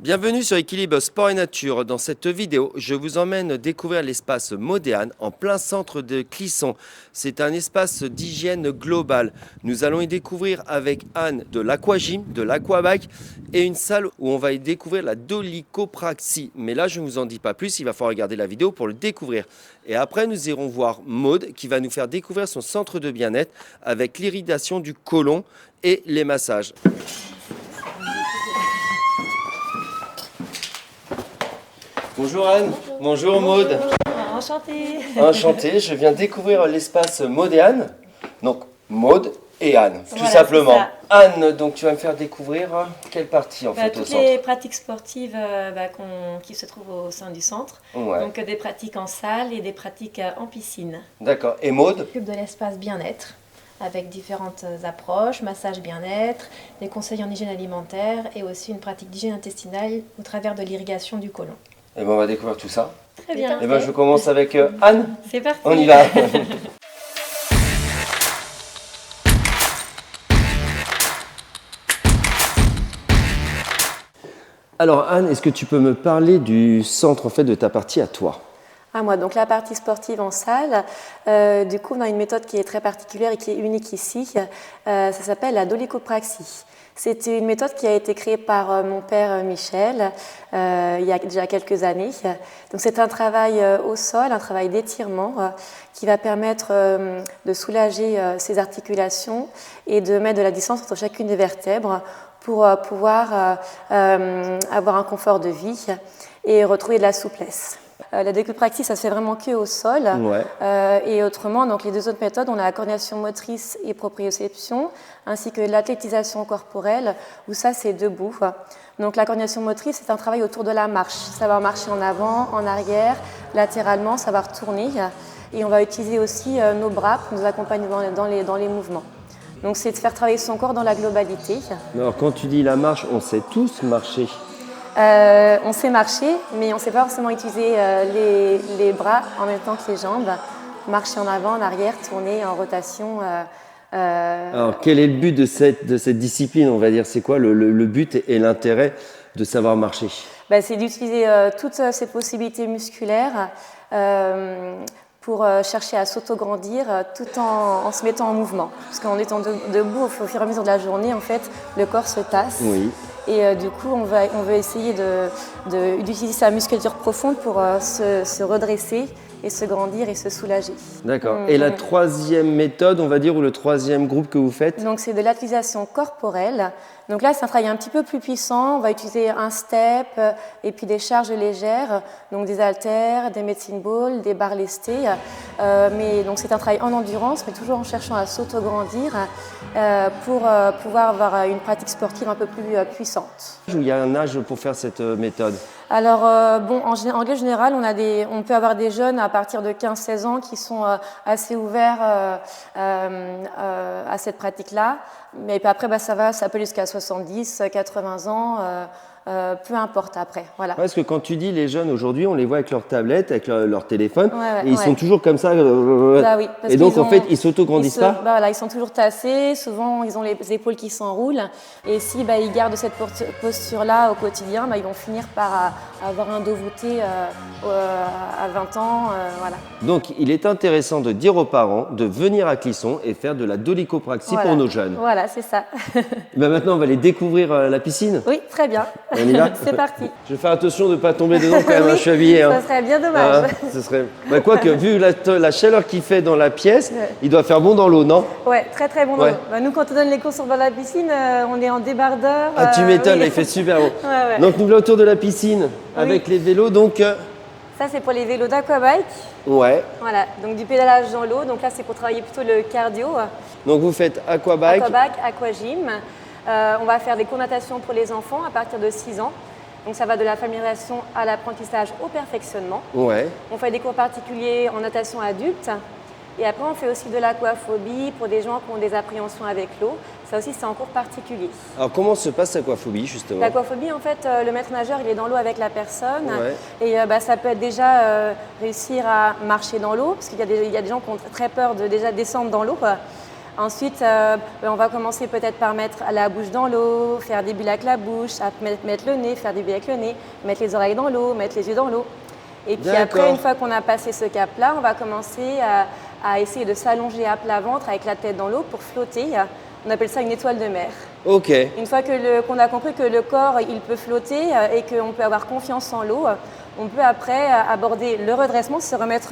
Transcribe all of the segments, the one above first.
Bienvenue sur Équilibre Sport et Nature. Dans cette vidéo, je vous emmène découvrir l'espace Modéane en plein centre de Clisson. C'est un espace d'hygiène globale. Nous allons y découvrir avec Anne de l'aquagym, de l'aquabike et une salle où on va y découvrir la dolichopraxie. Mais là, je ne vous en dis pas plus, il va falloir regarder la vidéo pour le découvrir. Et après, nous irons voir Maude qui va nous faire découvrir son centre de bien-être avec l'irrigation du côlon et les massages. Bonjour Anne, bonjour Maude. Enchantée. Enchanté, je viens découvrir l'espace Modéane. Donc Maude et Anne, tout Voilà, simplement. c'est Anne, donc tu vas me faire découvrir quelle partie en fait au toutes centre? les pratiques sportives qui se trouvent au sein du centre. Ouais. Donc des pratiques en salle et des pratiques en piscine. D'accord, et Maude? S'occupe de l'espace bien-être avec différentes approches, massage bien-être, des conseils en hygiène alimentaire et aussi une pratique d'hygiène intestinale au travers de l'irrigation du côlon. Eh ben, on va découvrir tout ça. Très bien. Eh ben, je commence avec Anne. C'est parti. On y va. Alors Anne, est-ce que tu peux me parler du centre en fait de ta partie à toi? Moi, donc la partie sportive en salle, du coup, on a une méthode qui est très particulière et qui est unique ici. Ça s'appelle la dolichopraxie. C'était une méthode qui a été créée par mon père Michel il y a déjà quelques années. Donc c'est un travail au sol, un travail d'étirement qui va permettre de soulager ses articulations et de mettre de la distance entre chacune des vertèbres pour pouvoir avoir un confort de vie et retrouver de la souplesse. La dolichopraxie, ça se fait vraiment que au sol. Ouais. Et autrement, donc les deux autres méthodes, on a la coordination motrice et proprioception, ainsi que l'athlétisation corporelle, où ça c'est debout. Donc la coordination motrice, c'est un travail autour de la marche, savoir marcher en avant, en arrière, latéralement, savoir tourner. Et on va utiliser aussi nos bras pour nous accompagner dans les mouvements. Donc c'est de faire travailler son corps dans la globalité. Alors quand tu dis la marche, on sait tous marcher. On sait marcher, mais on ne sait pas forcément utiliser les bras en même temps que les jambes. Marcher en avant, en arrière, tourner en rotation. Alors quel est le but de cette discipline, on va dire? C'est quoi le but et l'intérêt de savoir marcher? C'est d'utiliser toutes ces possibilités musculaires pour chercher à s'auto-grandir tout en se mettant en mouvement. Parce qu'en étant debout, au fur et à mesure de la journée, en fait, le corps se tasse. Oui. Et du coup, on veut essayer d'utiliser sa musculature profonde pour se redresser et se grandir et se soulager. D'accord. Et la troisième méthode, on va dire, ou le troisième groupe que vous faites? Donc c'est de l'athlétisation corporelle. Donc là, c'est un travail un petit peu plus puissant. On va utiliser un step et puis des charges légères, donc des haltères, des medicine balls, des barres lestées. Mais donc c'est un travail en endurance, mais toujours en cherchant à s'auto-grandir pour pouvoir avoir une pratique sportive un peu plus puissante. Il y a un âge pour faire cette méthode? Alors, en règle générale, on peut avoir des jeunes à partir de 15-16 ans qui sont assez ouverts à cette pratique-là. Mais puis après, ça peut aller jusqu'à 70, 80 ans, peu importe après. Voilà. Parce que quand tu dis les jeunes aujourd'hui, on les voit avec leur tablette, avec leur téléphone, Ouais, et ils sont toujours comme ça. Oui, et donc, en fait, ils s'auto-grandissent pas? Voilà, ils sont toujours tassés, souvent ils ont les épaules qui s'enroulent. Et si ils gardent cette posture-là au quotidien, ils vont finir par avoir un dos voûté à 20 ans. Voilà. Donc, il est intéressant de dire aux parents de venir à Clisson et faire de la dolichopraxie pour nos jeunes. Voilà, c'est ça. Maintenant, on va aller découvrir la piscine. Oui, très bien. On y va? C'est parti. Je vais faire attention de ne pas tomber dedans quand même, Oui, je suis habillé. ça serait bien dommage. Ce serait... Quoique, vu la chaleur qu'il fait dans la pièce, il doit faire bon dans l'eau, non? Ouais, très très bon. Ouais. Nous, quand on donne les cours dans la piscine, on est en débardeur. Ah, tu m'étonnes, oui. là, il fait super beau. Ouais. Donc, nous voilà autour de la piscine avec les vélos, donc... Ça, c'est pour les vélos d'aquabike. Ouais. Voilà, donc du pédalage dans l'eau. Donc là, c'est pour travailler plutôt le cardio. Donc, vous faites aquabike. Aquabike, aquagym. On va faire des cours de natation pour les enfants à partir de 6 ans. Donc ça va de la familiarisation à l'apprentissage au perfectionnement. Ouais. On fait des cours particuliers en natation adulte. Et après, on fait aussi de l'aquaphobie pour des gens qui ont des appréhensions avec l'eau. Ça aussi, c'est en cours particulier. Alors, comment se passe l'aquaphobie, justement? L'aquaphobie, en fait, le maître nageur, il est dans l'eau avec la personne. Ouais. Et ça peut être déjà réussir à marcher dans l'eau, parce qu'il y a des gens qui ont très peur de déjà descendre dans l'eau. Ensuite, on va commencer peut-être par mettre la bouche dans l'eau, faire des bulles avec la bouche, mettre le nez, faire des bulles avec le nez, mettre les oreilles dans l'eau, mettre les yeux dans l'eau. Et puis après, une fois qu'on a passé ce cap-là, on va commencer à essayer de s'allonger à plat ventre avec la tête dans l'eau pour flotter. On appelle ça une étoile de mer. Ok. Une fois qu'on a compris que le corps il peut flotter et qu'on peut avoir confiance en l'eau, on peut après aborder le redressement, se remettre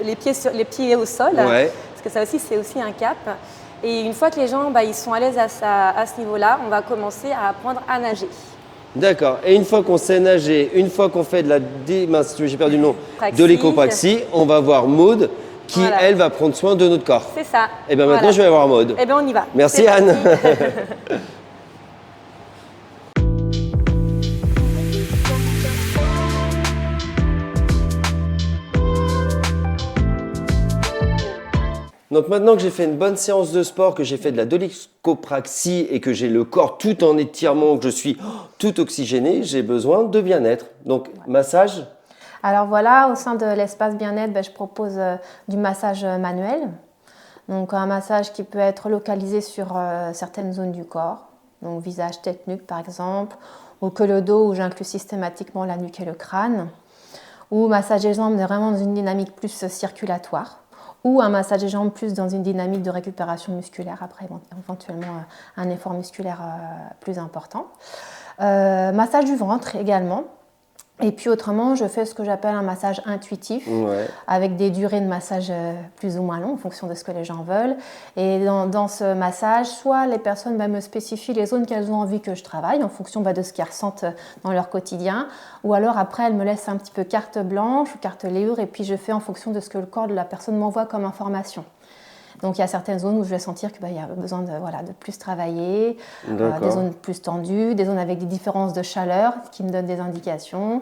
les pieds au sol, parce que ça aussi c'est aussi un cap. Et une fois que les gens ils sont à l'aise à ce niveau-là, on va commencer à apprendre à nager. D'accord. Et une fois qu'on sait nager, une fois qu'on fait de la j'ai perdu le nom, de l'écopraxie, on va voir Maud qui, elle, va prendre soin de notre corps. C'est ça. Et bien maintenant, je vais voir Maud. Et bien on y va. Merci Anne. Donc maintenant que j'ai fait une bonne séance de sport, que j'ai fait de la dolichopraxie et que j'ai le corps tout en étirement, que je suis tout oxygéné, j'ai besoin de bien-être. Donc massage. Alors voilà, au sein de l'espace bien-être, je propose du massage manuel. Donc un massage qui peut être localisé sur certaines zones du corps, donc visage, tête, nuque par exemple, ou que le dos où j'inclus systématiquement la nuque et le crâne, ou massage des jambes vraiment dans une dynamique plus circulatoire, ou un massage des jambes plus dans une dynamique de récupération musculaire, après éventuellement un effort musculaire plus important. Massage du ventre également. Et puis autrement, je fais ce que j'appelle un massage intuitif, avec des durées de massage plus ou moins longues en fonction de ce que les gens veulent. Et dans ce massage, soit les personnes me spécifient les zones qu'elles ont envie que je travaille en fonction de ce qu'elles ressentent dans leur quotidien, ou alors après elles me laissent un petit peu carte blanche ou carte léure, et puis je fais en fonction de ce que le corps de la personne m'envoie comme information. Donc il y a certaines zones où je vais sentir qu'il y a besoin de plus travailler, des zones plus tendues, des zones avec des différences de chaleur qui me donnent des indications.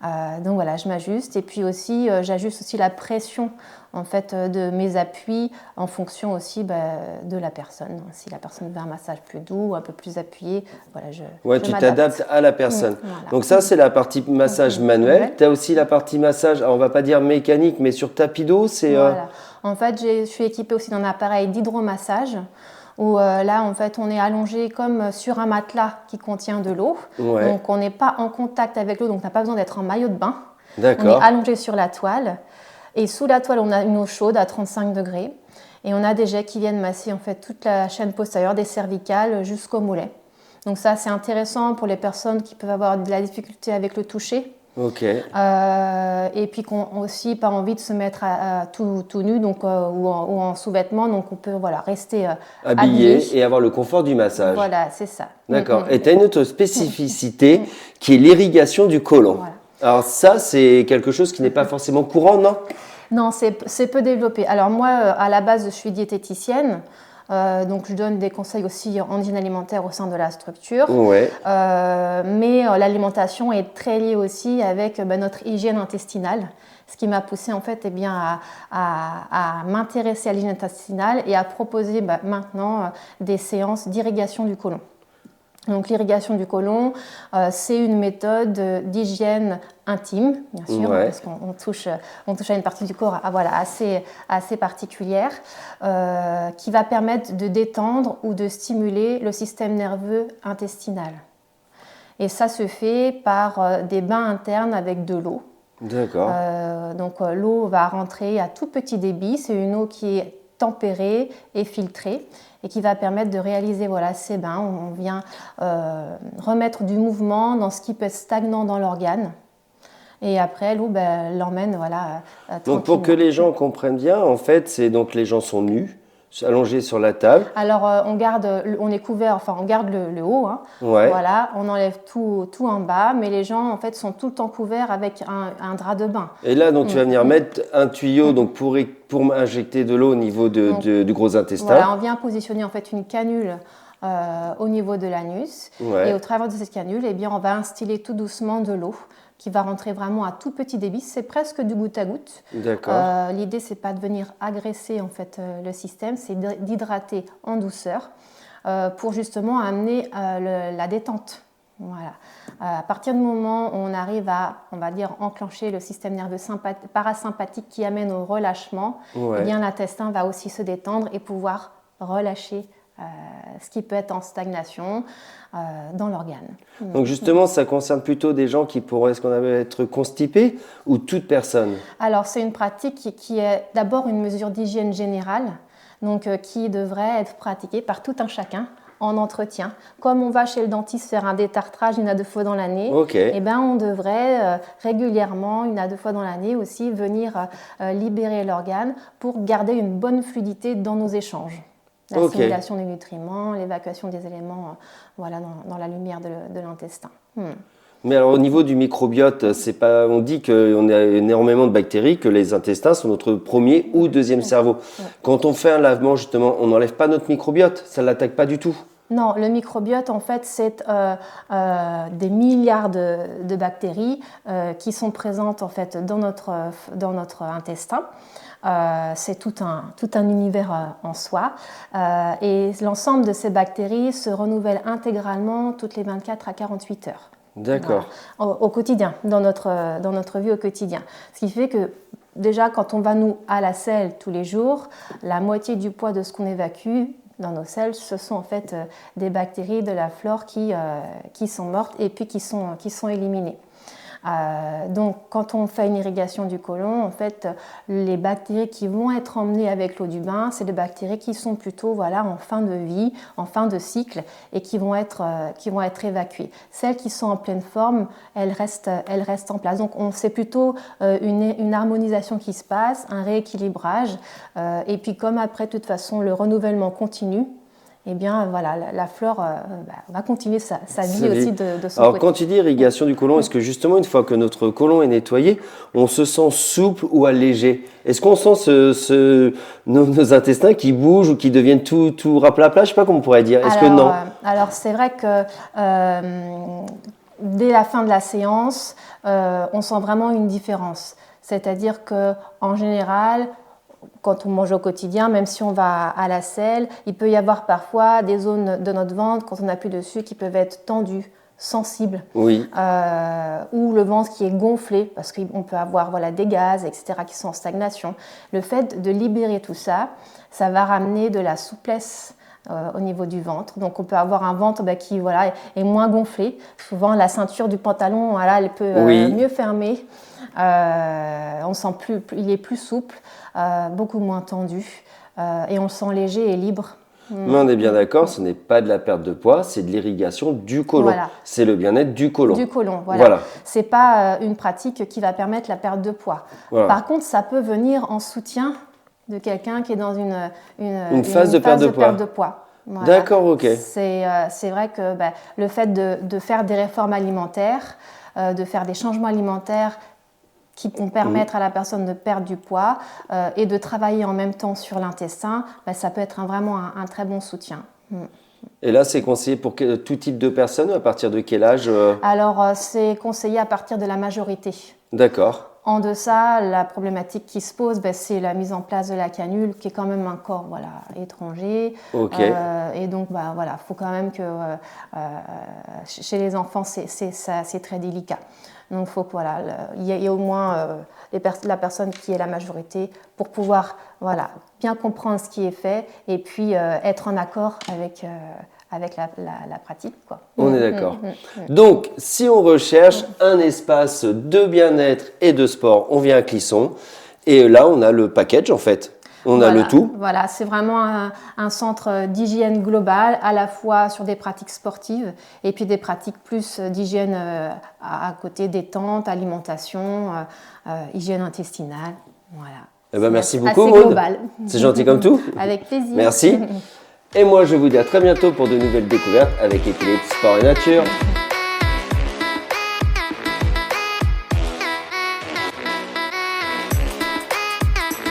Donc voilà, je m'ajuste. Et puis aussi, j'ajuste aussi la pression en fait, de mes appuis en fonction aussi de la personne. Si la personne veut un massage plus doux, un peu plus appuyé, voilà, tu t'adaptes à la personne. Voilà. Donc ça, c'est la partie massage manuel. Tu as aussi la partie massage, alors on ne va pas dire mécanique, mais sur tapis d'eau, c'est... Voilà. En fait, je suis équipée aussi d'un appareil d'hydromassage où là, en fait, on est allongé comme sur un matelas qui contient de l'eau. Donc, on n'est pas en contact avec l'eau, donc on n'a pas besoin d'être en maillot de bain. D'accord. On est allongé sur la toile. Et sous la toile, on a une eau chaude à 35 degrés. Et on a des jets qui viennent masser en fait toute la chaîne postérieure des cervicales jusqu'au mollet. Donc ça, c'est intéressant pour les personnes qui peuvent avoir de la difficulté avec le toucher. Et puis qu'on n'a aussi pas envie de se mettre tout nu donc, ou en sous-vêtements, donc on peut rester habillé et avoir le confort du massage. Voilà, c'est ça. D'accord. Et tu as une autre spécificité qui est l'irrigation du côlon. Voilà. Alors ça, c'est quelque chose qui n'est pas forcément courant, non? Non, c'est peu développé. Alors moi, à la base, je suis diététicienne. Donc je donne des conseils aussi en hygiène alimentaire au sein de la structure. Mais l'alimentation est très liée aussi avec notre hygiène intestinale, ce qui m'a poussée en fait à m'intéresser à l'hygiène intestinale et à proposer maintenant des séances d'irrigation du côlon. Donc l'irrigation du côlon, c'est une méthode d'hygiène intime, bien sûr, parce qu'on touche à une partie du corps assez particulière, qui va permettre de détendre ou de stimuler le système nerveux intestinal. Et ça se fait par des bains internes avec de l'eau. D'accord. Donc l'eau va rentrer à tout petit débit, c'est une eau qui est tempérée et filtrée, et qui va permettre de réaliser ces bains où on vient remettre du mouvement dans ce qui peut être stagnant dans l'organe. Et après, l'eau l'emmène Donc pour que les gens comprennent bien, en fait, c'est donc les gens sont nus, allongés sur la table. Alors on est couvert, enfin on garde le haut, voilà, on enlève tout en bas, mais les gens en fait sont tout le temps couverts avec un drap de bain. Et là donc tu vas venir mettre un tuyau donc pour injecter de l'eau au niveau du gros intestin. Voilà, on vient positionner en fait une canule au niveau de l'anus et au travers de cette canule, on va instiller tout doucement de l'eau qui va rentrer vraiment à tout petit débit, c'est presque du goutte à goutte. D'accord. L'idée, c'est pas de venir agresser en fait le système, c'est d'hydrater en douceur pour justement amener la détente. Voilà. À partir du moment où on arrive à, on va dire, enclencher le système nerveux parasympathique qui amène au relâchement, l'intestin va aussi se détendre et pouvoir relâcher ce qui peut être en stagnation dans l'organe. Donc justement, ça concerne plutôt des gens qui pourraient ce qu'on appelle être constipés ou toute personne? Alors c'est une pratique qui est d'abord une mesure d'hygiène générale, donc qui devrait être pratiquée par tout un chacun en entretien. Comme on va chez le dentiste faire un détartrage 1 à 2 fois dans l'année, eh ben, on devrait régulièrement, 1 à 2 fois dans l'année aussi, venir libérer l'organe pour garder une bonne fluidité dans nos échanges. L'assimilation des nutriments, l'évacuation des éléments voilà, dans la lumière de l'intestin. Mais alors au niveau du microbiote, c'est pas, on dit qu'on a énormément de bactéries, que les intestins sont notre premier ou deuxième cerveau. Quand on fait un lavement, justement, on n'enlève pas notre microbiote, ça ne l'attaque pas du tout? Non, le microbiote, en fait, c'est des milliards de bactéries qui sont présentes en fait, dans notre intestin. C'est tout un univers en soi et l'ensemble de ces bactéries se renouvellent intégralement toutes les 24 à 48 heures. D'accord. Voilà. Au quotidien, dans notre vie au quotidien. Ce qui fait que déjà quand on va à la selle tous les jours, la moitié du poids de ce qu'on évacue dans nos selles, ce sont en fait des bactéries de la flore qui sont mortes et puis qui sont éliminées. Donc, quand on fait une irrigation du côlon, en fait, les bactéries qui vont être emmenées avec l'eau du bain, c'est des bactéries qui sont plutôt voilà, en fin de vie, en fin de cycle et qui vont être évacuées. Celles qui sont en pleine forme, elles restent en place. Donc, c'est plutôt une harmonisation qui se passe, un rééquilibrage. Et puis, comme après, de toute façon, le renouvellement continue, eh bien, voilà, la flore va continuer sa vie aussi de son Alors, côté. quand tu dis irrigation du côlon, est-ce que justement, une fois que notre côlon est nettoyé, on se sent souple ou allégé? Est-ce qu'on sent nos intestins qui bougent ou qui deviennent tout raplapla? Je ne sais pas comment on pourrait dire. Est-ce que non? Alors, c'est vrai que dès la fin de la séance, on sent vraiment une différence. C'est-à-dire qu'en général, quand on mange au quotidien, même si on va à la selle, il peut y avoir parfois des zones de notre ventre, quand on appuie dessus, qui peuvent être tendues, sensibles, oui. Ou le ventre qui est gonflé, parce qu'on peut avoir voilà, des gaz, etc., qui sont en stagnation. Le fait de libérer tout ça, ça va ramener de la souplesse au niveau du ventre. Donc on peut avoir un ventre qui voilà, est moins gonflé. Souvent la ceinture du pantalon, voilà, elle peut mieux fermer. On sent il est plus souple, beaucoup moins tendu et on le sent léger et libre. Mais on est bien d'accord, ce n'est pas de la perte de poids, c'est de l'irrigation du côlon. Voilà. C'est le bien-être du côlon. Du côlon, voilà. C'est pas une pratique qui va permettre la perte de poids. Voilà. Par contre, ça peut venir en soutien de quelqu'un qui est dans une phase de perte de poids. Voilà. D'accord, ok. C'est vrai que le fait de faire des réformes alimentaires, de faire des changements alimentaires qui vont permettre à la personne de perdre du poids et de travailler en même temps sur l'intestin, ça peut être vraiment un très bon soutien. Et là, c'est conseillé pour tout type de personnes, à partir de quel âge? Alors, c'est conseillé à partir de la majorité. D'accord. En deçà, la problématique qui se pose, c'est la mise en place de la canule, qui est quand même un corps étranger. Okay. Et donc, faut quand même que chez les enfants, c'est très délicat. Donc, il faut qu'il y ait au moins la personne qui est la majorité pour pouvoir bien comprendre ce qui est fait et puis être en accord avec la pratique, quoi. On est d'accord. Donc, si on recherche un espace de bien-être et de sport, on vient à Clisson. Et là, on a le package, en fait. On a le tout. Voilà, c'est vraiment un centre d'hygiène globale, à la fois sur des pratiques sportives et puis des pratiques plus d'hygiène à côté, détente, alimentation, hygiène intestinale. Voilà. Merci beaucoup, Maud. C'est gentil comme tout. Avec plaisir. Merci. Et moi, je vous dis à très bientôt pour de nouvelles découvertes avec Équilibre Sport et Nature.